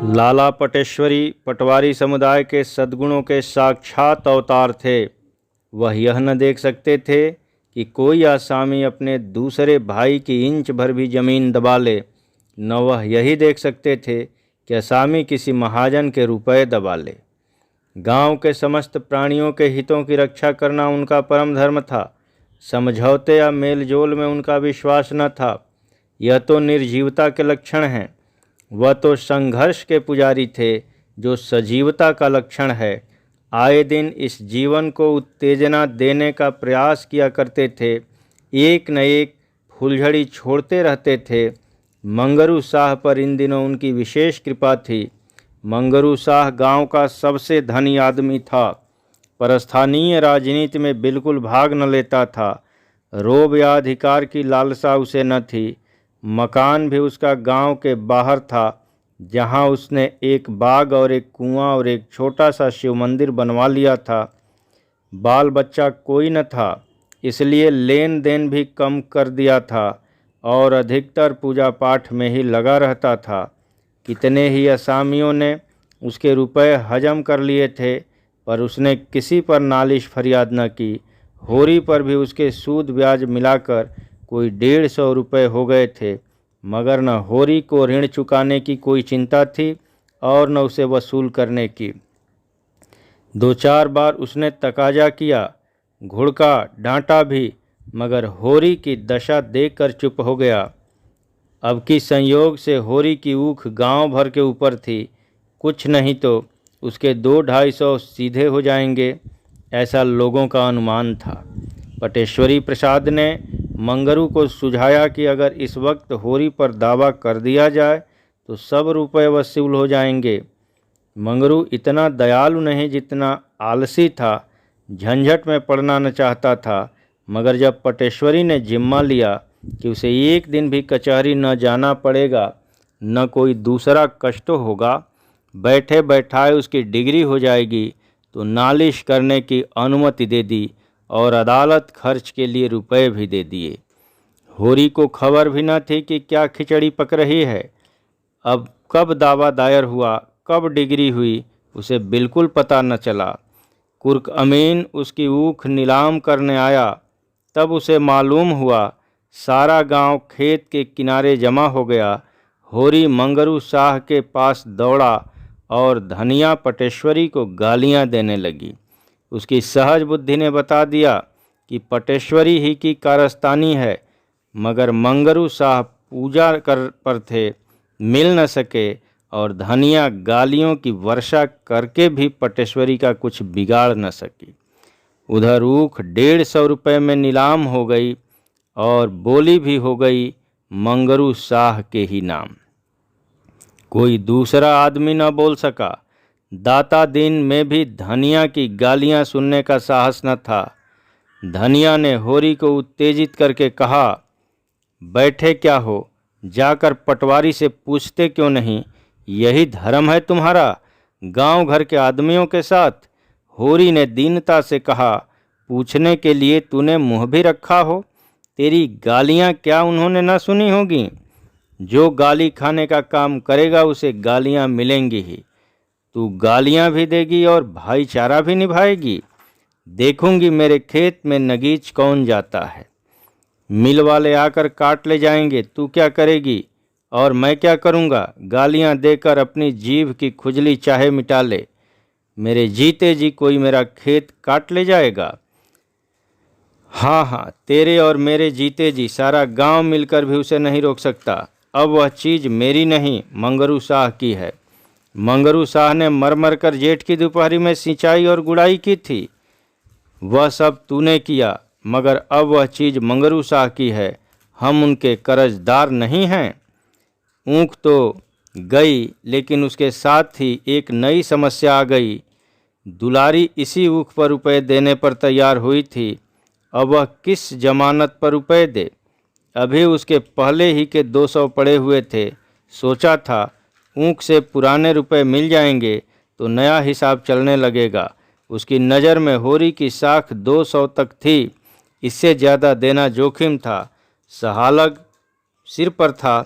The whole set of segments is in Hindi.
लाला पटेश्वरी पटवारी समुदाय के सद्गुणों के साक्षात अवतार थे। वह यह न देख सकते थे कि कोई आसामी अपने दूसरे भाई की इंच भर भी जमीन दबा ले, न वह यही देख सकते थे कि आसामी किसी महाजन के रुपए दबा ले। गांव के समस्त प्राणियों के हितों की रक्षा करना उनका परम धर्म था। समझौते या मेलजोल में उनका विश्वास न था। यह तो निर्जीवता के लक्षण हैं। वह तो संघर्ष के पुजारी थे, जो सजीवता का लक्षण है। आए दिन इस जीवन को उत्तेजना देने का प्रयास किया करते थे। एक न एक फुलझड़ी छोड़ते रहते थे। मंगरू शाह पर इन दिनों उनकी विशेष कृपा थी। मंगरू शाह गांव का सबसे धनी आदमी था, पर स्थानीय राजनीति में बिल्कुल भाग न लेता था। रोब या अधिकार की लालसा उसे न थी। मकान भी उसका गांव के बाहर था, जहां उसने एक बाग और एक कुआं और एक छोटा सा शिव मंदिर बनवा लिया था। बाल बच्चा कोई न था, इसलिए लेन देन भी कम कर दिया था और अधिकतर पूजा पाठ में ही लगा रहता था। कितने ही असामियों ने उसके रुपए हजम कर लिए थे, पर उसने किसी पर नालिश फरियाद न की। होरी पर भी उसके सूद ब्याज मिलाकर कोई 150 रुपये हो गए थे, मगर न होरी को ऋण चुकाने की कोई चिंता थी और न उसे वसूल करने की। 2-4 बार उसने तकाजा किया, घुड़का, डांटा भी, मगर होरी की दशा देखकर चुप हो गया। अब की संयोग से होरी की ऊख गांव भर के ऊपर थी। कुछ नहीं तो उसके 200-250 सीधे हो जाएंगे, ऐसा लोगों का अनुमान था। पटेश्वरी प्रसाद ने मंगरू को सुझाया कि अगर इस वक्त होरी पर दावा कर दिया जाए तो सब रुपए वसूल हो जाएंगे। मंगरू इतना दयालु नहीं जितना आलसी था। झंझट में पड़ना न चाहता था, मगर जब पटेश्वरी ने जिम्मा लिया कि उसे एक दिन भी कचहरी न जाना पड़ेगा, न कोई दूसरा कष्ट होगा, बैठे बैठाए उसकी डिग्री हो जाएगी, तो नालिश करने की अनुमति दे दी और अदालत खर्च के लिए रुपए भी दे दिए। होरी को खबर भी न थी कि क्या खिचड़ी पक रही है। अब कब दावा दायर हुआ, कब डिग्री हुई, उसे बिल्कुल पता न चला। कुर्क अमीन उसकी ऊख नीलाम करने आया, तब उसे मालूम हुआ सारा गांव खेत के किनारे जमा हो गया। होरी मंगरू शाह के पास दौड़ा और धनिया पटेश्वरी को गालियां देने लगी। उसकी सहज बुद्धि ने बता दिया कि पटेश्वरी ही की कारस्तानी है, मगर मंगरू शाह पूजा कर पर थे, मिल न सके, और धनिया गालियों की वर्षा करके भी पटेश्वरी का कुछ बिगाड़ न सकी। उधर ऊख 150 रुपये में नीलाम हो गई और बोली भी हो गई मंगरू शाह के ही नाम। कोई दूसरा आदमी न बोल सका। दाता दिन में भी धनिया की गालियां सुनने का साहस न था। धनिया ने होरी को उत्तेजित करके कहा, बैठे क्या हो, जाकर पटवारी से पूछते क्यों नहीं? यही धर्म है तुम्हारा गांव घर के आदमियों के साथ? होरी ने दीनता से कहा, पूछने के लिए तूने मुंह भी रखा हो। तेरी गालियां क्या उन्होंने न सुनी होगी? जो गाली खाने का काम करेगा उसे गालियां मिलेंगी ही। तू गालियां भी देगी और भाईचारा भी निभाएगी। देखूंगी मेरे खेत में नगीच कौन जाता है। मिल वाले आकर काट ले जाएंगे, तू क्या करेगी और मैं क्या करूंगा? गालियां देकर अपनी जीभ की खुजली चाहे मिटा ले। मेरे जीते जी कोई मेरा खेत काट ले जाएगा? हाँ, तेरे और मेरे जीते जी सारा गांव मिलकर भी उसे नहीं रोक सकता। अब वह चीज़ मेरी नहीं, मंगरू शाह की है। मंगरू शाह ने मर मर कर जेठ की दोपहरी में सिंचाई और गुड़ाई की थी। वह सब तूने किया, मगर अब वह चीज़ मंगरू शाह की है। हम उनके कर्जदार नहीं हैं। ऊँख तो गई, लेकिन उसके साथ ही एक नई समस्या आ गई। दुलारी इसी ऊँख पर रुपए देने पर तैयार हुई थी। अब वह किस जमानत पर रुपए दे? अभी उसके पहले ही के 200 पड़े हुए थे। सोचा था ऊँख से पुराने रुपए मिल जाएंगे तो नया हिसाब चलने लगेगा। उसकी नज़र में होरी की साख 200 तक थी। इससे ज़्यादा देना जोखिम था। सहालग सिर पर था।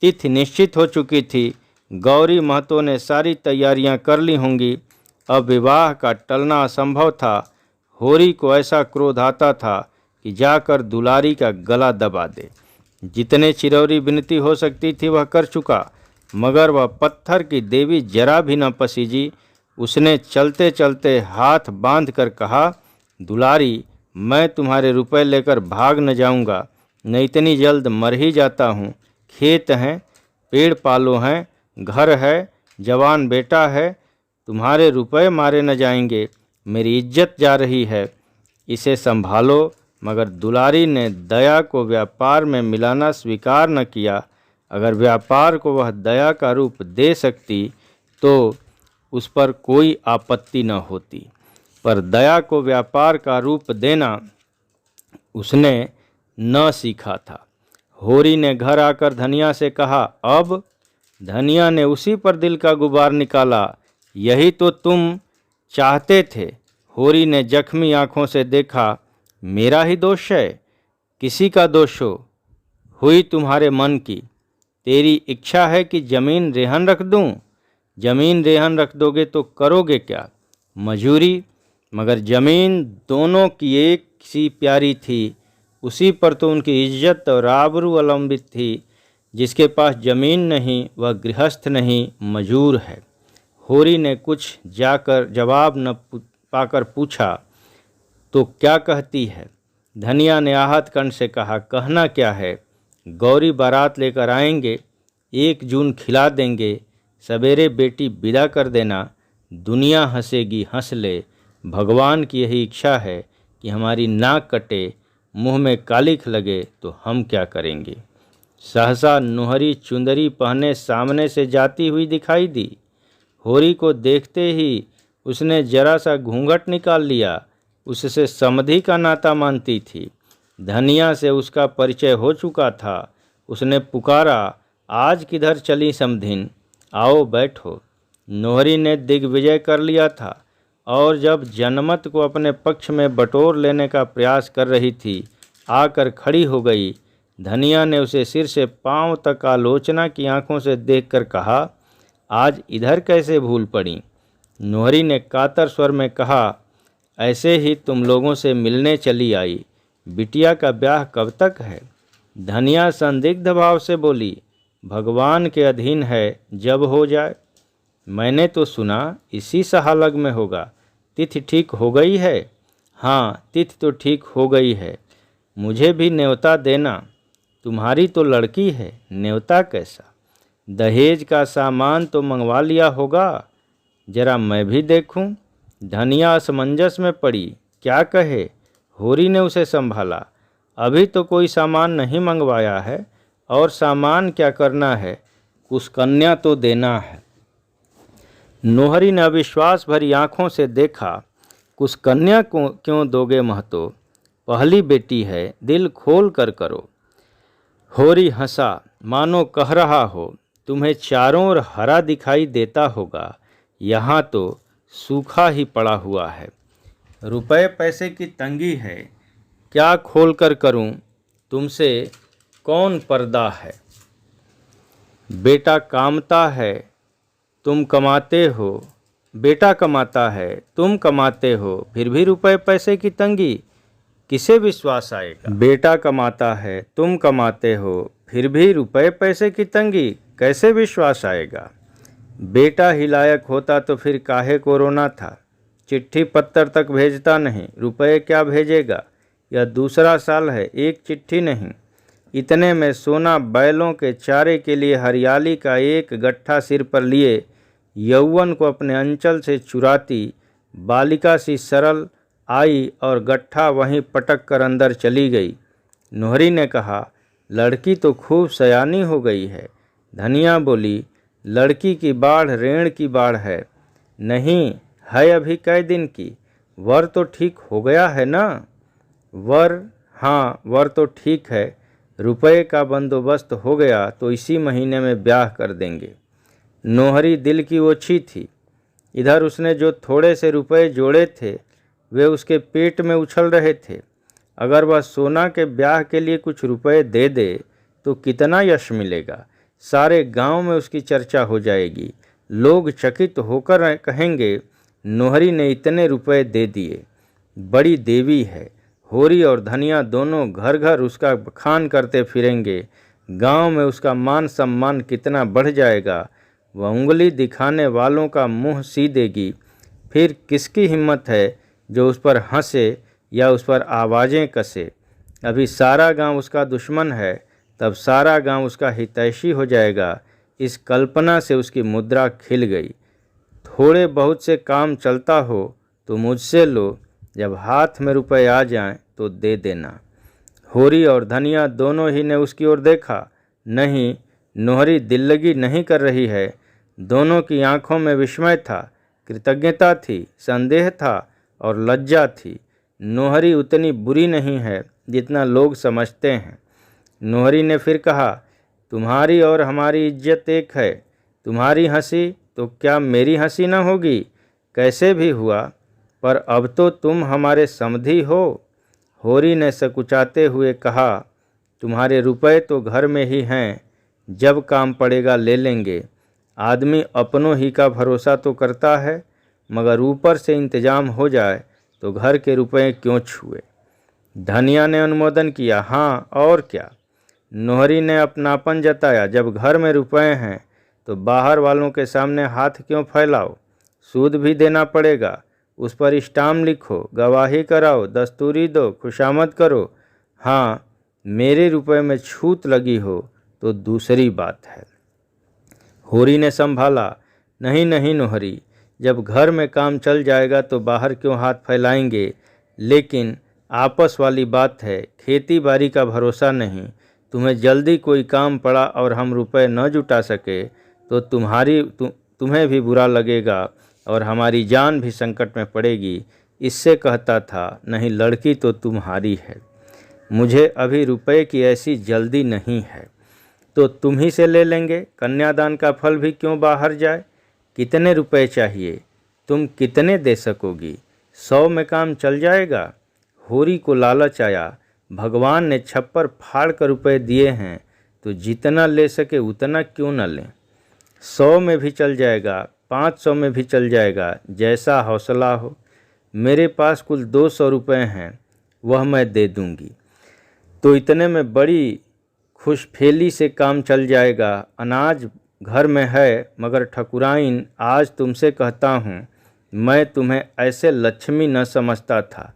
तिथि निश्चित हो चुकी थी। गौरी महतो ने सारी तैयारियां कर ली होंगी। अब विवाह का टलना असंभव था। होरी को ऐसा क्रोध आता था कि जाकर दुलारी का गला दबा दे। जितने चिरौरी विनती हो सकती थी वह कर चुका, मगर वह पत्थर की देवी जरा भी न पसीजी। उसने चलते चलते हाथ बांध कर कहा, दुलारी, मैं तुम्हारे रुपए लेकर भाग न जाऊंगा, न इतनी जल्द मर ही जाता हूँ। खेत हैं, पेड़ पालो हैं, घर है, जवान बेटा है, तुम्हारे रुपए मारे न जाएंगे, मेरी इज्जत जा रही है, इसे संभालो। मगर दुलारी ने दया को व्यापार में मिलाना स्वीकार न किया। अगर व्यापार को वह दया का रूप दे सकती तो उस पर कोई आपत्ति न होती, पर दया को व्यापार का रूप देना उसने न सीखा था। होरी ने घर आकर धनिया से कहा, अब? धनिया ने उसी पर दिल का गुबार निकाला, यही तो तुम चाहते थे। होरी ने जख्मी आंखों से देखा, मेरा ही दोष है? किसी का दोष हुई तुम्हारे मन की। तेरी इच्छा है कि जमीन रेहन रख दूं। जमीन रेहन रख दोगे तो करोगे क्या? मजूरी। मगर जमीन दोनों की एक सी प्यारी थी, उसी पर तो उनकी इज्जत और आबरू अवलंबित थी। जिसके पास जमीन नहीं वह गृहस्थ नहीं, मजूर है। होरी ने कुछ जाकर जवाब न पाकर पूछा, तो क्या कहती है? धनिया ने आहत कंठ से कहा, कहना क्या है? गौरी बारात लेकर आएंगे, 1 जून खिला देंगे, सवेरे बेटी विदा कर देना। दुनिया हंसेगी, हंस ले। भगवान की यही इच्छा है कि हमारी नाक कटे, मुंह में कालिख लगे तो हम क्या करेंगे। सहसा नुहरी चुंदरी पहने सामने से जाती हुई दिखाई दी। होरी को देखते ही उसने जरा सा घूंघट निकाल लिया। उससे समधि का नाता मानती थी। धनिया से उसका परिचय हो चुका था। उसने पुकारा, आज किधर चली समधिन, आओ बैठो। नोहरी ने दिग्विजय कर लिया था और जब जनमत को अपने पक्ष में बटोर लेने का प्रयास कर रही थी, आकर खड़ी हो गई। धनिया ने उसे सिर से पांव तक आलोचना की आंखों से देखकर कहा, आज इधर कैसे भूल पड़ी? नोहरी ने कातर स्वर में कहा, ऐसे ही तुम लोगों से मिलने चली आई। बिटिया का ब्याह कब तक है? धनिया संदिग्ध भाव से बोली, भगवान के अधीन है, जब हो जाए। मैंने तो सुना इसी सहालग में होगा। तिथि ठीक हो गई है? हाँ, तिथि तो ठीक हो गई है। मुझे भी न्योता देना। तुम्हारी तो लड़की है, न्योता कैसा? दहेज का सामान तो मंगवा लिया होगा, जरा मैं भी देखूं। धनिया असमंजस में पड़ी, क्या कहे। होरी ने उसे संभाला, अभी तो कोई सामान नहीं मंगवाया है, और सामान क्या करना है, कुछ कन्या तो देना है। नोहरी ने अविश्वास भरी आंखों से देखा, कुछ कन्या को क्यों दोगे महतो, पहली बेटी है, दिल खोल कर करो। होरी हंसा, मानो कह रहा हो, तुम्हें चारों ओर हरा दिखाई देता होगा, यहाँ तो सूखा ही पड़ा हुआ है। रुपए पैसे की तंगी है, क्या खोल कर करूं, तुमसे कौन पर्दा है। बेटा कामता है, तुम कमाते हो। बेटा कमाता है, तुम कमाते हो, फिर भी रुपए पैसे की तंगी, किसे विश्वास आएगा। बेटा कमाता है, तुम कमाते हो, फिर भी रुपए पैसे की तंगी, कैसे विश्वास आएगा। बेटा ही लायक होता तो फिर काहे को रोना था। चिट्ठी पत्तर तक भेजता नहीं, रुपए क्या भेजेगा। यह दूसरा साल है, एक चिट्ठी नहीं। इतने में सोना बैलों के चारे के लिए हरियाली का एक गट्ठा सिर पर लिए यौवन को अपने अंचल से चुराती बालिका सी सरल आई और गट्ठा वहीं पटक कर अंदर चली गई। नोहरी ने कहा, लड़की तो खूब सयानी हो गई है। धनिया बोली, लड़की की बाढ़ रेण की बाढ़ है। नहीं है, अभी कई दिन की। वर तो ठीक हो गया है ना? वर, हाँ वर तो ठीक है। रुपए का बंदोबस्त हो गया तो इसी महीने में ब्याह कर देंगे। नोहरी दिल की ओछी थी। इधर उसने जो थोड़े से रुपए जोड़े थे वे उसके पेट में उछल रहे थे। अगर वह सोना के ब्याह के लिए कुछ रुपए दे दे तो कितना यश मिलेगा। सारे गांव में उसकी चर्चा हो जाएगी। लोग चकित होकर कहेंगे, नोहरी ने इतने रुपए दे दिए, बड़ी देवी है। होरी और धनिया दोनों घर घर उसका बखान करते फिरेंगे। गांव में उसका मान सम्मान कितना बढ़ जाएगा। वह उंगली दिखाने वालों का मुंह सी देगी। फिर किसकी हिम्मत है जो उस पर हंसे या उस पर आवाज़ें कसे। अभी सारा गांव उसका दुश्मन है, तब सारा गांव उसका हितैषी हो जाएगा। इस कल्पना से उसकी मुद्रा खिल गई। थोड़े बहुत से काम चलता हो तो मुझसे लो, जब हाथ में रुपए आ जाएं तो दे देना। होरी और धनिया दोनों ही ने उसकी ओर देखा। नहीं, नोहरी दिल्लगी नहीं कर रही है। दोनों की आंखों में विस्मय था, कृतज्ञता थी, संदेह था और लज्जा थी। नोहरी उतनी बुरी नहीं है जितना लोग समझते हैं। नोहरी ने फिर कहा, तुम्हारी और हमारी इज्जत एक है। तुम्हारी हंसी तो क्या मेरी हंसी न होगी? कैसे भी हुआ, पर अब तो तुम हमारे समधी हो। होरी ने सकुचाते हुए कहा, तुम्हारे रुपए तो घर में ही हैं, जब काम पड़ेगा ले लेंगे। आदमी अपनों ही का भरोसा तो करता है, मगर ऊपर से इंतजाम हो जाए तो घर के रुपए क्यों छुए। धनिया ने अनुमोदन किया, हाँ और क्या। नोहरी ने अपनापन जताया, जब घर में रुपए हैं तो बाहर वालों के सामने हाथ क्यों फैलाओ। सूद भी देना पड़ेगा, उस पर स्टाम्प लिखो, गवाही कराओ, दस्तूरी दो, खुशामद करो। हाँ, मेरे रुपए में छूत लगी हो तो दूसरी बात है। होरी ने संभाला, नहीं नहीं नोहरी, जब घर में काम चल जाएगा तो बाहर क्यों हाथ फैलाएंगे। लेकिन आपस वाली बात है, खेती बाड़ी का भरोसा नहीं। तुम्हें जल्दी कोई काम पड़ा और हम रुपए न जुटा सके तो तुम्हें भी बुरा लगेगा और हमारी जान भी संकट में पड़ेगी। इससे कहता था, नहीं, लड़की तो तुम्हारी है, मुझे अभी रुपए की ऐसी जल्दी नहीं है, तो तुम ही से ले लेंगे। कन्यादान का फल भी क्यों बाहर जाए। कितने रुपए चाहिए? तुम कितने दे सकोगी? 100 में काम चल जाएगा। होरी को लालच आया, भगवान ने छप्पर फाड़ कर रुपए दिए हैं, तो जितना ले सके उतना क्यों न लें। 100 में भी चल जाएगा, 500 में भी चल जाएगा, जैसा हौसला हो। मेरे पास कुल 200 रुपये हैं, वह मैं दे दूंगी। तो इतने में बड़ी खुशफेली से काम चल जाएगा। अनाज घर में है, मगर ठकुराइन, आज तुमसे कहता हूँ, मैं तुम्हें ऐसे लक्ष्मी न समझता था।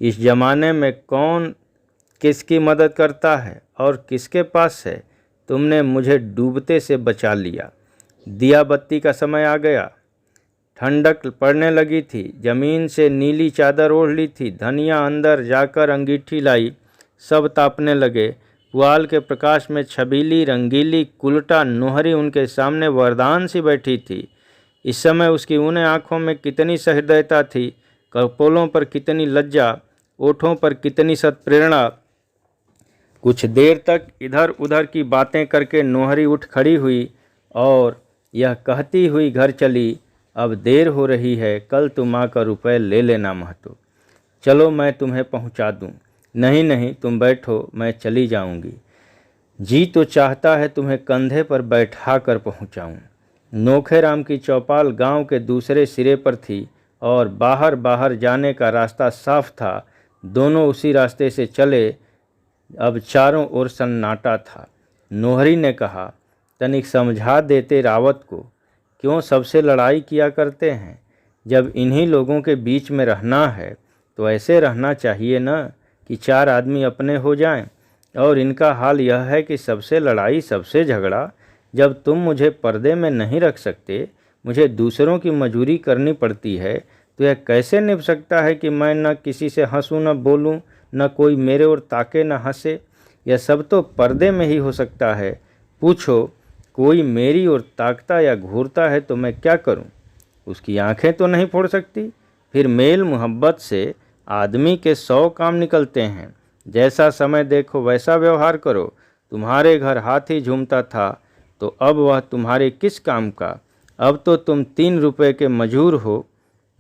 इस ज़माने में कौन किसकी मदद करता है और किसके पास है। तुमने मुझे डूबते से बचा लिया। दिया बत्ती का समय आ गया, ठंडक पड़ने लगी थी। ज़मीन से नीली चादर ओढ़ ली थी। धनिया अंदर जाकर अंगीठी लाई, सब तापने लगे। पुआल के प्रकाश में छबीली रंगीली कुलटा नोहरी उनके सामने वरदान सी बैठी थी। इस समय उसकी उन्हें आँखों में कितनी सहृदयता थी, कपोलों पर कितनी लज्जा, ओठों पर कितनी सत्प्रेरणा। कुछ देर तक इधर उधर की बातें करके नोहरी उठ खड़ी हुई और यह कहती हुई घर चली, अब देर हो रही है, कल तुम आकर रुपए ले लेना महतो। चलो मैं तुम्हें पहुंचा दूं। नहीं नहीं, तुम बैठो, मैं चली जाऊंगी। जी तो चाहता है तुम्हें कंधे पर बैठा कर पहुँचाऊँ। नोखेराम की चौपाल गांव के दूसरे सिरे पर थी और बाहर बाहर जाने का रास्ता साफ था। दोनों उसी रास्ते से चले। अब चारों ओर सन्नाटा था। नोहरी ने कहा, तनिक समझा देते रावत को, क्यों सबसे लड़ाई किया करते हैं। जब इन्हीं लोगों के बीच में रहना है तो ऐसे रहना चाहिए न कि 4 आदमी अपने हो जाएं। और इनका हाल यह है कि सबसे लड़ाई, सबसे झगड़ा। जब तुम मुझे पर्दे में नहीं रख सकते, मुझे दूसरों की मजूरी करनी पड़ती है, तो यह कैसे निभ सकता है कि मैं न किसी से हंसूं, न बोलूं, न कोई मेरे ओर ताके, न हंसे। यह सब तो पर्दे में ही हो सकता है। पूछो, कोई मेरी ओर ताकता या घूरता है तो मैं क्या करूं? उसकी आंखें तो नहीं फोड़ सकती। फिर मेल मोहब्बत से आदमी के 100 काम निकलते हैं। जैसा समय देखो वैसा व्यवहार करो। तुम्हारे घर हाथी झूमता था तो अब वह तुम्हारे किस काम का। अब तो तुम 3 रुपए के मजूर हो।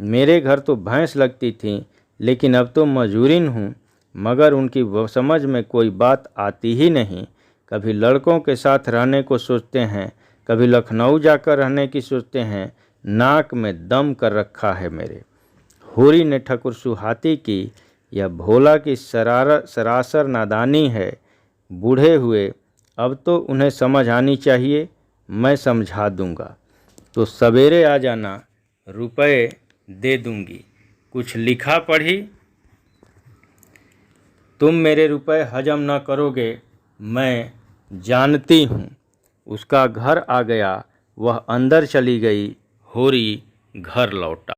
मेरे घर तो भैंस लगती थी, लेकिन अब तो मजूरिन हूँ। मगर उनकी समझ में कोई बात आती ही नहीं। कभी लड़कों के साथ रहने को सोचते हैं, कभी लखनऊ जाकर रहने की सोचते हैं। नाक में दम कर रखा है मेरे। होरी ने ठकुर सुहाती की यह भोला की सरासर नादानी है। बूढ़े हुए अब तो उन्हें समझ आनी चाहिए, मैं समझा दूंगा। तो सवेरे आ जाना, रुपए दे दूंगी। कुछ लिखा पढ़ी? तुम मेरे रुपए हजम न करोगे, मैं जानती हूँ। उसका घर आ गया, वह अंदर चली गई, होरी घर लौटा।